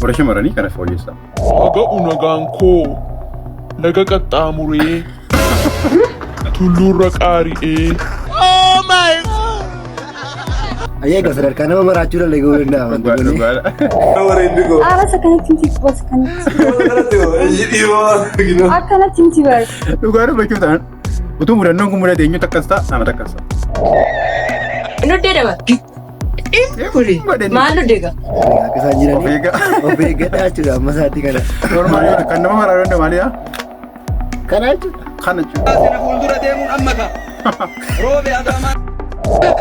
Warra shamarranii kana fooyyessaa. Aga unagaan koo laga qaxxaamuree tulluurra qaari'ee. Oh my God! Ajaa'Iiba sadarkaa nama maraachuu danda'uu danda'a. Aara sakkanatti miti kubbaa sakkanatti. Akkanatti miti bara. Dhugaa dubbachuu ta'an utuu mudannoon kun mudate eenyu takkas ta'a nama takkas ta'a. Nuddee daba. Maal nuddee gaa? Akka isaan jiranii of eeggadhaa jechuudha amma isaatii kana. Normaal kan nama maraa danda'u maalidha? Kana jechuudha. Kana jechuudha. Asina fuuldura deemuun amma ka. Roobe agamaa.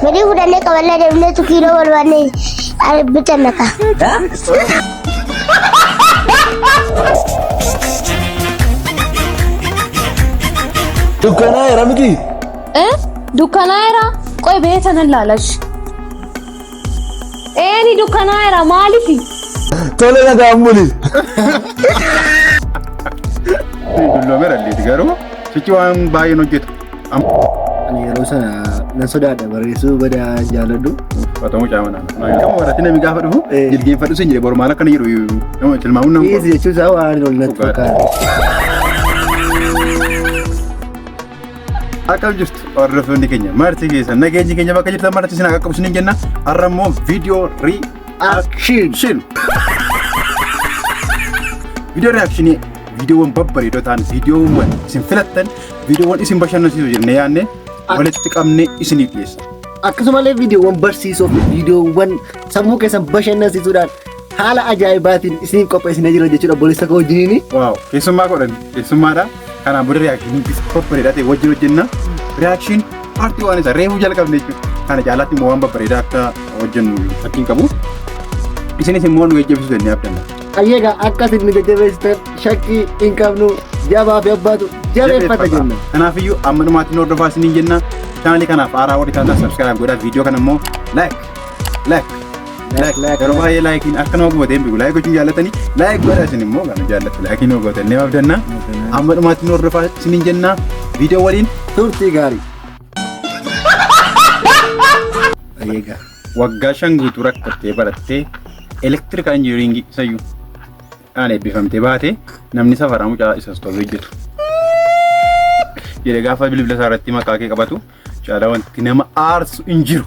Gadi fudhannee qabannee deemnee kiiloo barbaannee bitanna ka. Dukkanaa'eera miti. Dukkanaa'eera? Qoy beektan laalash. Ni dukkanaa'eera maaliifi? Tole nagaan buli. Dulloomeera illee garuu sichi waan baay'een hojjetu. Ani yeroo sana nan sodaadha barreessuu badaa jaaladhu. Fatamu caamanaa. Nama warratti namni gaafa dhufu jilgeenfadhu sin jedhe boru maal akkana jedhu nama tilmaamuun nama. Dhiyeessi jechuun isaa waan ol natti fakkaata. Akkam jirtu hordoftoonni keenya marti keessa nageenyi keenya bakka jirtan marti isin akka qabsiin jenna har'a immoo viidiyoo reaction. Viidiyoo reactionii viidiyoowwan babbareedoo ta'an viidiyoowwan isin filattan viidiyoowwan isin bashannansiisu jennee yaadne walitti qabnee isiniif dhiyeessa. Akkasumallee viidiyoowwan barsiisoo fi viidiyoowwan sammuu keessan bashannansiisuudhaan haala ajaa'ibaatiin isiniif qopheessinee jira jechuudha obboleessa koo wajjiniini. Waaw keessummaa godhan keessummaadha. Kanaan booda reaction babbareedaa ta'e wajjin hojjenna. Reaction paartii waan isa reefuu jalqabne jechuudha. Kana caalaatti immoo waan babbareedaa akka hojjennu fakkiin qabu. Isinis immoo nu jajjabeessuu jennee abdanna. Ajaa'Iiba akkas inni jajjabeessitan shakkii hin qabnu jabaa fi abbaatu jabeeffata jenna. Kanaafiyyuu amma dhumaatti nu hordofaa isiniin jenna. Chaanalii kanaaf haaraa warri taatan subscribe godhaa viidiyoo kana immoo like. Yeroo baay'ee laayikiin akka nama gubateen bigu laayik gochuun jaallatanii laayik godhaa isin immoo kan jaallatu laayikiin nu gootan nama abdanna. Amma dhumaatti nu hordofaa isiniin jenna viidiyoo waliin turtii gaarii. Ajaa'Iiba. Waggaa 5 guutuu rakkattee barattee elektirikaal injiniiringii isayyuu aan eebbifamtee baate namni safaraa mucaa isas ta'u hojjetu. Jedhee gaafa bilbila isaa irratti maqaa kee qabatu caalaa wanti nama aarsu hin jiru.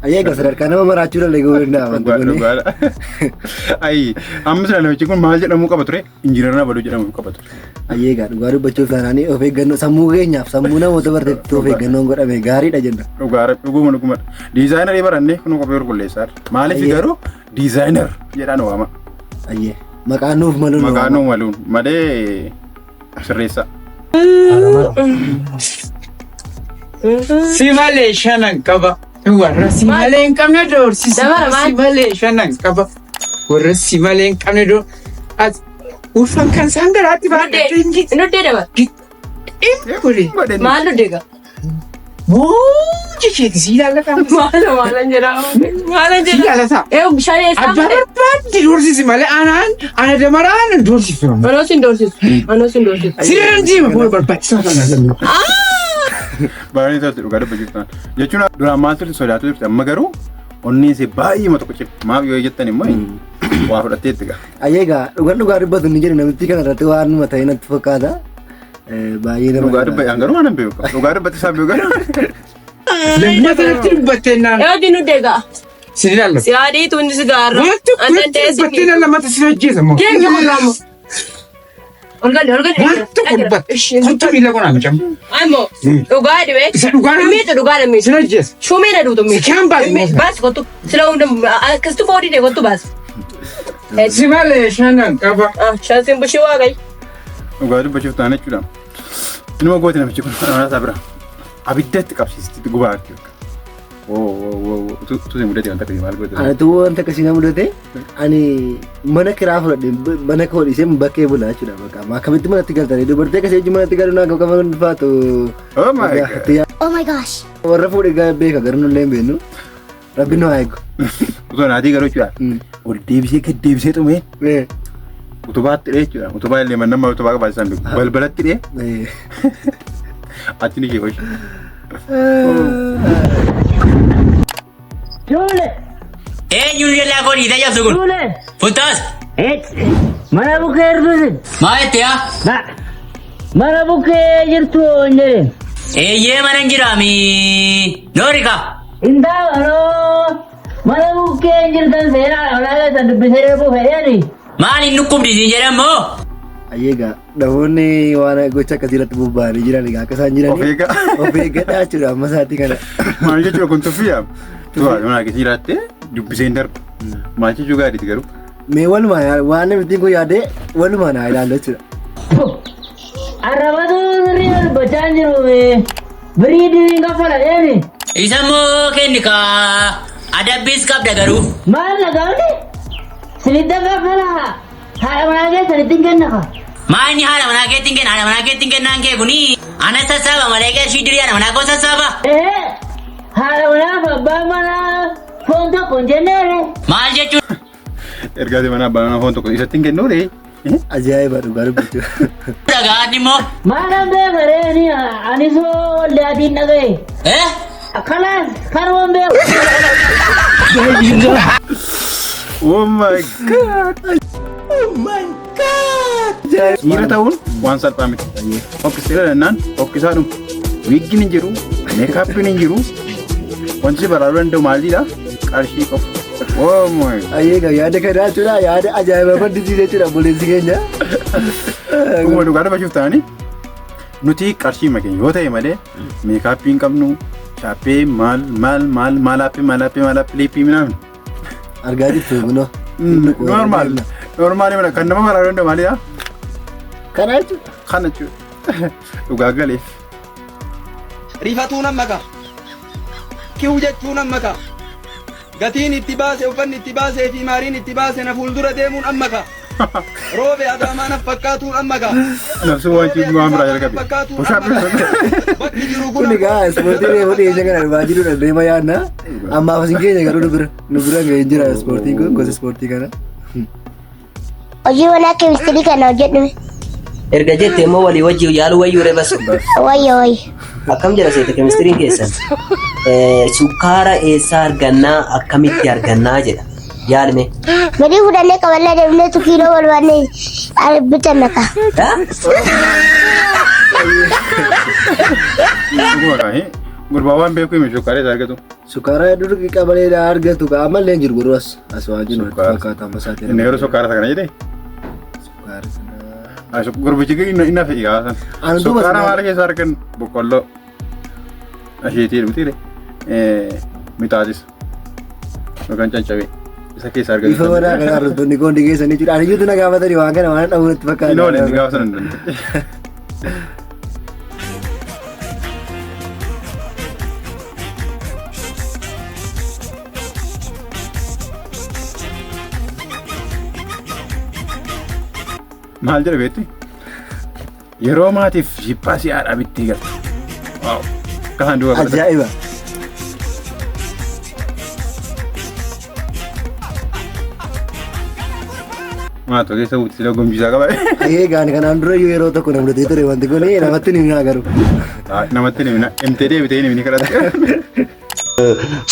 Ajaa'Iiba sadarkaa nama maraachuu danda'uu danda'a. Ayi amma sila namichi kun maal jedhamu qaba ture injiinar na baduu jedhamu qaba ture. Ajaa'Iiba dhugaa dubbachuuf taanaanii of eeggannoo sammuu keenyaaf sammuu namoota barteetti of eeggannoon godhame gaariidha jenna. Dhuguma. Diizaayinarii barannee kun qophii qulqulleessaa. Maaliif garuu diizaayinar jedhaan waama. Ayyee maqaan nuuf maluun. Maqaan nuuf maluun malee sirreessaa. Si malee shanan qaba. Warra si malee hin qabne doorsisa. Si malee shanan qaba. Warra si malee hin qabne ulfan kan isaan garaatti baadhee. Nuddee daba. Maal nuddee gaa? Jecheeti si ilaallata. Maalan jedhama. Si ilaallata. Bishaan eessaa Abbaa barbaadde doorsisi malee ana damaraa ana doorsisu. Anoo sin doorsisu. Sireen diima boora barbaachisaa kana jennu. Baay'ee isaatti dhugaa dubbachuudhaan jechuun duraan maal turte sodaatu turte amma garuu onni isee baay'ee mata qochee maaf yoo jettan immoo waa fudhatteetti gaa. Ajaa'Iiba dhugaa dubbatu ni jedhu namichi kana irratti waan mata'ee natti fakkaata. Baay'ee nama. Dhugaa dubbatan garuu waan hin beeku. Dhugaa dubbate isaa beeku garuu. Lammata natti dubbattee naan. Eewdi nuddee gaa. Si ilaallata. Si adii tuundi si gaarra. Wanti dubbattee naan lammata si hojjeeta moo. Keenya kurraamu. Wanti dubbatte. Kuntu miila kunaan jamu. Ammoo dhugaa dhibee. Isa dhugaa dhibee. Miitu dhugaa dhibee. Si hojjeeta. Shumee na duutu miitu. Kan baasi. Baasi kottu. Sila hunda akkasitti foodii dhee kottu baasi. Si malee shanan qaba. Shansiin bushii waaqayyo. Dhugaa dubbachuuf ta'an jechuudha. Inuma goote namichi kun isaa bira abiddatti qabsiisti gubaa arginu. Tuusi mudate wanta akkasii maal godhe? Anatu wanta akkasii na mudate ani mana kiraa fudhadhe mana koo dhiisee bakkee bulaa jechuudha bakka akkamitti manatti galtanii dubartii akkasii wajjin manatti galuun akka qaban ulfaatu. Oh my gosh. Warra fuudhee beeka garuu nullee hin beeknu rabbi nu haa eegu. Utoo naatii garuu jechuudha. Ol deebisee gad deebisee xumee utubaatti dhee jechuudha. Utubaa illee mannammaa utubaa qabaachisan beeku. Balbalatti dhee. Ati ni kee hoshi. Jule. Jule la corrida ya sugun. Jule. Fotos. Mana bukkee jirtu? Maal yaa? Mana bukkee jirtu onjere. Eeyyee mana hin jiraami. Noorika. Indaabaloo. Mana bukkee jirtan seeraan olaanaa san dubbisee reefu fayyadi. Maal hin dhukkubdisiin jedhamoo? Ayyeegaa namoonni waan gocha akkasii irratti bobba'anii jiran egaa akka isaan jiranii of eeggadhaa jechuudha amma isaatii kana. Maal jechuudha kun tuffiyaa? Tuwaa mana akkasii irratti dubbisee hin darbu. Maal jechuu gaariiti garuu? Mee walumaa waan namitiin kun yaadee walumaa naa ilaallu jechuudha. Arrabatu sirrii dubbachaa jiru biriidii kaffala deemi. Isa moo kenni kaa adabbiis qabda garuu. Maal lagaawni? Sinitta kaffala haadha manaa keessanitti hin kenna kaa. Maanyi haadha manaa keetti hin kenna haadha manaa keetti hin kennaan kee kuni ana sassaaba malee qarshii dirii haadha manaa koo sassaaba. Haadha manaaf abbaa manaa foon tokko hin jenneere. Maal jechuudha? Ergaati mana abbaa manaa foon tokko isatti hin kennuure. Ajaa'iba dhugaa dubbachuu. Dhagaadhi immoo. Maadaan beekaree anis ollaatiin dhaga'e. Kanaas kanuun beeku. Oh my god. Oh my god. Dhiira ta'uun waan salphaa miti. Hokkistee dhalannaan hokkisaa dhumu. Wiiggiin hin jiru, meekaappiin hin jiru. Wanti baraaruu danda'u maalidha? Qarshii qofa. Oh my. Ayyeegaa yaada kanaa jechuudha yaada ajaa'iba maddisiisee jechuudha buleessi keenya. Akkuma dhugaa dubbachuuf ta'anii nuti qarshii makeenya yoo ta'e malee meekaappii hin qabnu shaappee maal liippii minaan. Argaa jirtu kunoo. Normaali mana kan nama baraaruu danda'u maalidha? Kana jechuudha. Kana jechuudha. Dhugaa galeef. Rifatuun amma ka. Kiu jechuun amma ka. Gatiin itti baase uffanni itti baasee fi maariin itti baase na fuuldura deemuun amma ka. Roobe adaamaa na fakkaatuun amma ka. Nafsu waan jiru waan biraa jalqabe. Bakki jiru kun. Kun egaa ispoortii reefu dhiyeenya kana dhufaa jiruudha deema yaadna. Ammaaf isin keenya garuu nu bira ga'ee jira ispoortiin kun gosa ispoortii kana. Hojii manaa keemistirii kana hojjedhume. Erga jettee immoo walii wajjii yaaluu wayyuu reebas. Wayyo. Akkam jira seete keemistiriin keessan? Sukkaara eessaa argannaa akkamitti argannaa jedha. Yaalme. Gadi fudhannee qabannaa deemnee kiiloo barbaannee bitanna ka. Gurbaa waan beeku himi sukkaara isaa argatu. Sukkaara hedduu qabalee argatu ammallee hin jiru garuu as waan jiru fakkaata amma isaatiin. Inni yeroo sukkaara isa kana jedhee? Sukkaara sana. Gurbichi inni fe'i gaasan. Sukkaara maal keessa argan boqqolloo asheetii dhumtiire mitaatis yookaan cancabee isa keessa argan. Ifa manaa kana argattoonni koon dhigeessanii jiru. Ani iyyuu na gaafatanii waan kana waan dhabuun itti fakkaata. Inni waliin gaafa sana hin danda'e. Maal jedha beektu? Yeroo maatiif jibba si'aadhaa bittee galta. Akkasaan duuba godhata. Ajaa'iba. Maatoo keessa buuti sila gombisaa qaba. Eegaan kanaan dura yeroo tokko na mudatee ture wanti kun namatti ni himna garuu. Namatti ni himna. Himtee deebitee ni himni kadhata.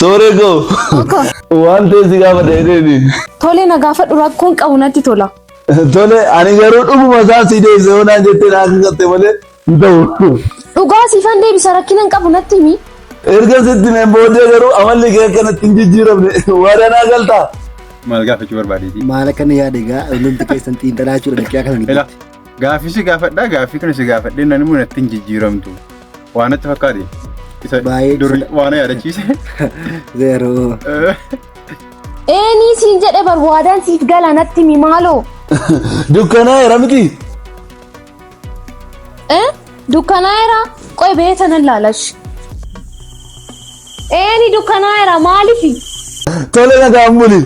Sooree koo. Waan ta'e si gaafa ta'eeteeni. Tole na gaafadhu rakkoon qabu natti tola. Tole ani garuu dhuguma isaa si deebisee hoonaan jettee naa gatte malee hin ta'u. Dhugaa siifan deebisa rakkina hin qabu natti himi. Erga sitti mee booddee garuu amalli kee akkanatti hin jijjiiramne waadanaa galtaa. Maal gaafachuu barbaadeeti? Maal akkana yaade egaa hundumti keessan xiinxalaa jechuudha dhaqqee akkana Ela gaaffii si gaafadhaa gaaffii kana si gaafadhee nan immoo natti hin jijjiiramtu. Waan natti fakkaate. Isa durii waan yaadachiise. Zeeroo. Eenii siin jedhe barbaadaan siif gala natti himi maaloo. Dukkanaa'eera miti. Dukkanaa'eera qoy beetanan laalash. Eenii dukkanaa'eera maaliifi? Tole nagaan buli.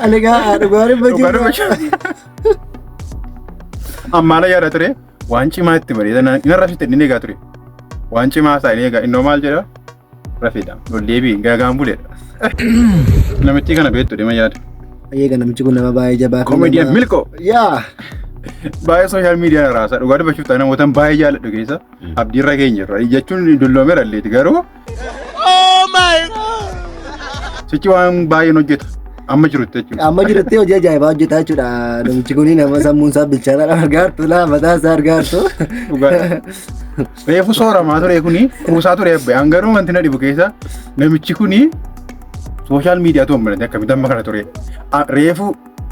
Alegaa dhugaatiin bajjii. Ammaala yaada ture waan cimaa itti bareeda inni rafite inni eegaa ture. Waan cimaa isaa inni eegaa innoo maal jedha? Rafidha. Loldeebii gaagaan buleedha. Namichi kana beektu deema yaada. Eegaa namichi kun nama baay'ee jabaa. Koomediyaan milkoo. Yaa. Baay'ee sooshaal miidiyaan raasaa dhugaa dubbachuuf ta'an namootaan baay'ee jaalladhu keessa abdiirra keenya irra jechuun dulloomeera illeeti garuu Sichi waan baay'een hojjeta. Amma jirutti jechuudha. Amma jirutti hojii ajaa'ibaa hojjetaa jechuudha. Namichi kun nama sammuun isaa bilchaata argaartu mataa isaa argaartu. Reefu sooramaa ture kuni kuusaa ture ebbe hangaruu wanti na dhibu keessa namichi kuni sooshaal miidiyaa tuun banate akkamitti amma kana ture. Reefu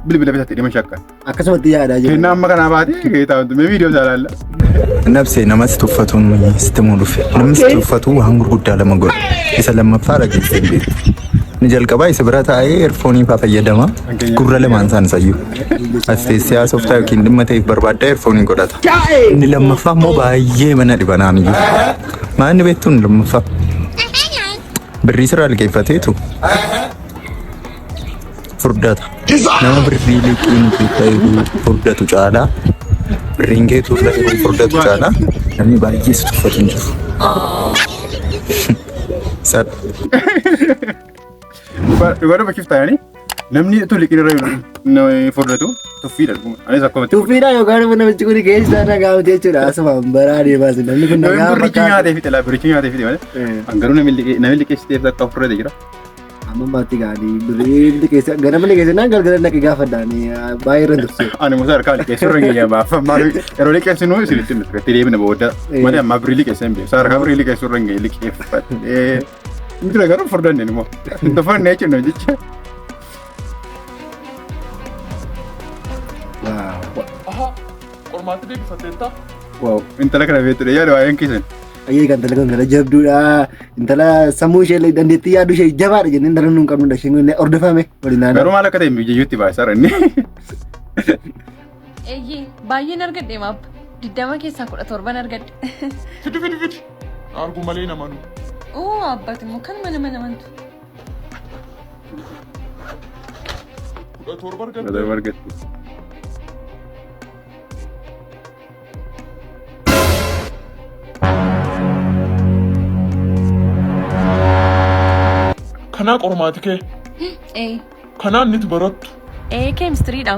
bilbila bitatti dhima shakka. Akkasumatti yaadaa jiru. Kennaa amma kanaa baatee keetaa wanti mee viidiyoo isaa ilaalla. Nabsee namatti tuffatuun sitti muu dhufe. Namni tuffatu waan gurguddaa lama godha. Isa lammaffaa dhageessee hin beeku. Ni jalqabaa isa bira taa'ee eerfoonii faa fayyadama. Gurra lamaan isaan isayyuu. As teessee haasoftaa yookiin dhimma ta'eef barbaaddaa eerfoonii godhata. Inni lammaffaa immoo baay'ee mana dhibanaan iyyuu. Maanni beektuun lammaffaa. Birrii sirraa liqeeffateetu. Furdata. Nama birrii liqiin furdatu caalaa. Birriin keetu furdatu caalaa. Namni baay'ee si tuffatu hin jiru. Dhugaa bakki taa'anii namni tole qinirra furdatu tuffiidha. Anis akkuma tuffiidha yookaan namichi kun keessa nagaamte jechuudha. Asumaan baraa deemaa sin namni kun nagaa birichi nyaatee fite laa birichi nyaatee fite malee hangaruu namni liqeessiteef akka furrate jira. Amma maatti gaanii birrii liqeessa ganama liqeessa naan galgala naqi gaafadhaanii baay'ee irra turse. Ani musa harkaa liqeessu irra geenye baafa maali yeroo liqeessinu isinitti nuti itti deebina booda malee amma birrii liqeessa hin beeku. Saarkaa birrii liqeessu irra geenye liqeeffadhee. Mira garuu furdaan inni moo tofaan jechuun jecha. Qormaatti deebifateetta. Waaw intala kana beektu yaada waa'een kisan. Ayyee kan intala kun gara jabduudha. Intala sammuu ishee dandeettii yaaduu ishee jabaadha jennee daran nuun qabnudha. Isheen kun hordofame waliin naannoo. Garuu maal akka ta'e biyyayyuutti baasaa inni. Eeyyee baay'een argadhe maab 20 keessaa 17 argadhe. Fidi. Argu malee namanu. Oo abbati immoo kan mana namantu. 17 argadhe. Kanaa qormaati kee. Kanaan niti barattu. Keemistiriidha.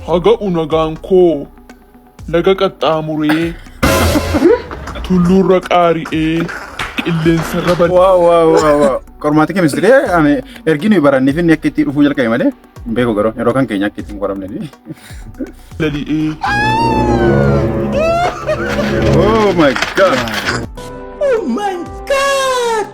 Haga unagaan koo laga qaxxaamuree tulluurra qaari'ee qilleensarra bal. Waaw. Qormaati keemistirii ani ergi nuyi baranniif inni akka itti dhufuu jalqabe malee hin beeku garuu yeroo kan keenya akka itti hin qoramne. Lali'ee. Oh my god. Oh my god.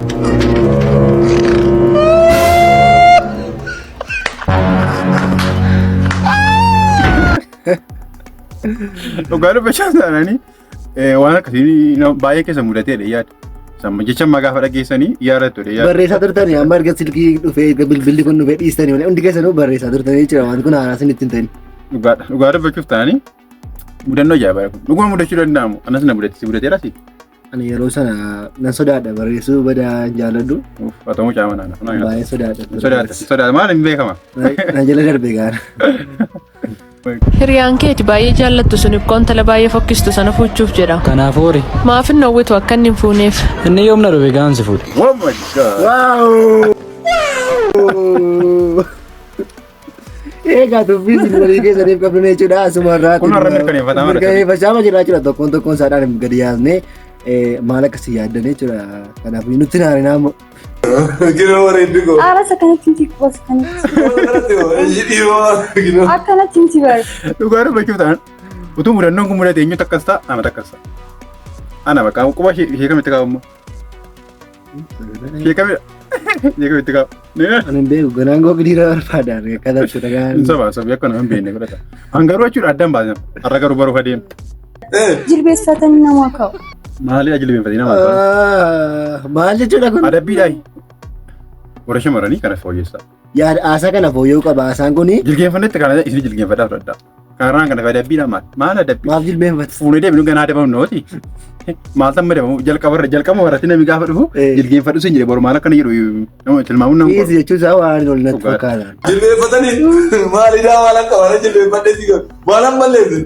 Dhugaa dubbachaa taananii waan akkasii baay'ee keessa mudateedha yaada. Samma jecha ammaa gaafa dhageessanii yaadattu yaada. Barreessaa turtanii amma erga silkii dhufee bilbilli kun dhufee dhiistanii malee hundi keessanuu barreessaa turtanii jechuudha waan kun haaraa isin ittiin ta'in. Dhugaa dubbachuuf taananii mudannoo ajaa'ibaa kun dhuguma mudachuu danda'amu anas na mudateera si. Ani yeroo sana nan sodaadha barreessuu badaa jaaladhu. Haa mucaa manaa. Baay'ee sodaadha. Sodaadha maal hin beekama. Na jala darbe gaara. Hiriyaan keeti baay'ee jaallattu sun ikkoon tala baay'ee fokkistu sana fuuchuuf jedha. Kanaaf hoori. Maaf hin hawwitu akka inni hin fuuneef. Inni yoomna dhufe gaansi fuudhe. Oh my god. Wow. Egaa dubbiin sin walii keessaniif qabnu jechuudha asumarraa. Kun har'a mirkaneeffatamaa dha. Mirkaneeffachaa jira jechuudha tokkoon isaadhaan gadi yaasnee maal akkasii yaaddan jechuudha. Kanaaf nutti naarinaa immoo. Gino wareeddu go. Ara sakanatti inti kubas kanatti. Akkanatti inti baay'ee. Dhugaa dubbachuuf ta'an utuu mudannoon kun mudate eenyutu akkas ta'a nama takkas ta'a. Ana bakka quba ishee kamitti qabamu. Ishee kamitti qabu. Ani hin beeku ganaan gogi dhiira barbaadaan akkasatti dhagaan. Sabaa sabii akka nama hin beekne godhata. Hangaruu jechuudha addaan baasan har'a garuu baruuf adeemu. Jilbeeffatanii nama ka'u. Maali jilbeeffatanii nama ka'u? Maal jechuudha kun? Adabbiidhaayi. Warra shamarranii kana fooyyessaa. Yaada aasaa kana fooyya'uu qaba aasaan kuni. Jilgeenfannetti kana isin jilgeenfadhaaf adda. Karaan kana adabbiidhaan maal? Maal adabbii? Maaf jilbeenfata? Fuunee deemnu ganaa adabamu nooti. Maal tan madabamu jalqaba irratti namni gaafa dhufu jilgeenfadhu sin jedhe boru maal akkana jedhu nama tilmaamuun nama. Dhiisi jechuun isaa waan ol natti fakkaata. Jilbeenfatanii maalidhaa maal akka waan jilbeenfadhee si godhu maal amma leesu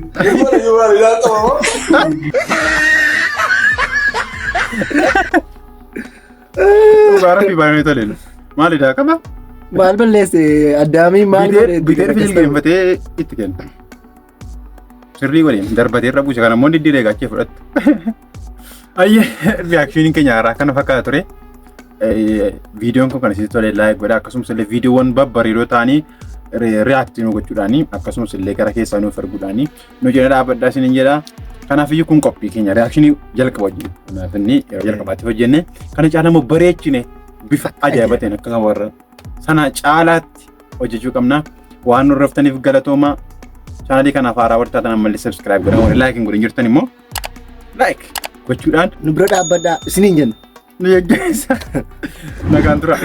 maalidhaa qabamoo. Rabbi baay'ee toleen maalidhaa qaba? Maal balleesse addaamii maal godhe? Biteer jilgeenfatee itti kenna. Sirrii waliin darbatee irra buuse kana immoo diddiiree gaachee fudhattu. Ayyee reakshiiniin keenya haaraa kana fakkaata ture. viidiyoon kun kan isin tolee laayik godhaa akkasumas illee viidiyoowwan babbareedoo ta'anii reaaktii nu gochuudhaanii akkasumas illee gara keessaa nuuf erguudhaanii nu jala dhaabadhaa isiniin jedha. Kanaafiyyuu kun qophii keenya reaakshinii jalqaba wajjin. Kanaaf inni yeroo jalqabaatti hojjenne kana caalaa immoo bareechine bifa ajaa'iba ta'een akka warra sana caalaatti hojjechuu qabna. Waan nu raftaniif galatooma. Chaanalii kanaaf haaraa wartaa tanan mallee subscribe godhaa warri laayikiin godhin jirtan immoo laayik gochuudhaan nu bira dhaabbadhaa isiniin jenna. nu yeggeessa nagaan tura.